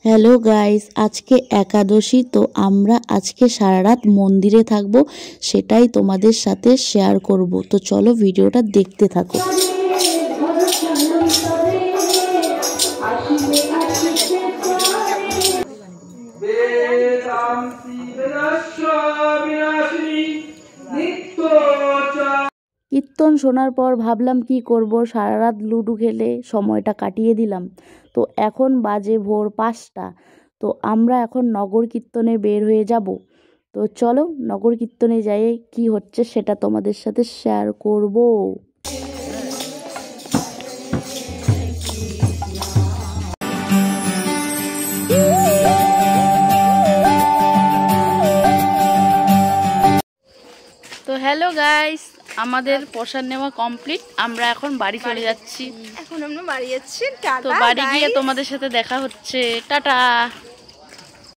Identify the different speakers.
Speaker 1: Hello guys, আজকে একাদশী। তো আমরা আজকে সারা রাত মন্দিরে থাকবো, সেটাই তোমাদের সাথে শেয়ার করব। তো চলো ভিডিওটা দেখতে থাকো। কীর্তন শোনার পর ভাবলাম কি করব, সারা রাত লুডো খেলে সময়টা কাটিয়ে দিলাম। তো এখন বাজে ভোর 5টা। তো আমরা এখন নগর কীর্তনে বের হয়ে যাব। তো চলো নগর কীর্তনে যাই, কি হচ্ছে সেটা তোমাদের সাথে শেয়ার করব। তো হ্যালো গাইস, আমাদের প্রসাদ নেওয়া কমপ্লিট। আমরা এখন বাড়ি চলে যাচ্ছি।
Speaker 2: এখন আমরা বাড়ি যাচ্ছি।
Speaker 1: তো বাড়ি গিয়ে তোমাদের সাথে দেখা হচ্ছে। টাটা।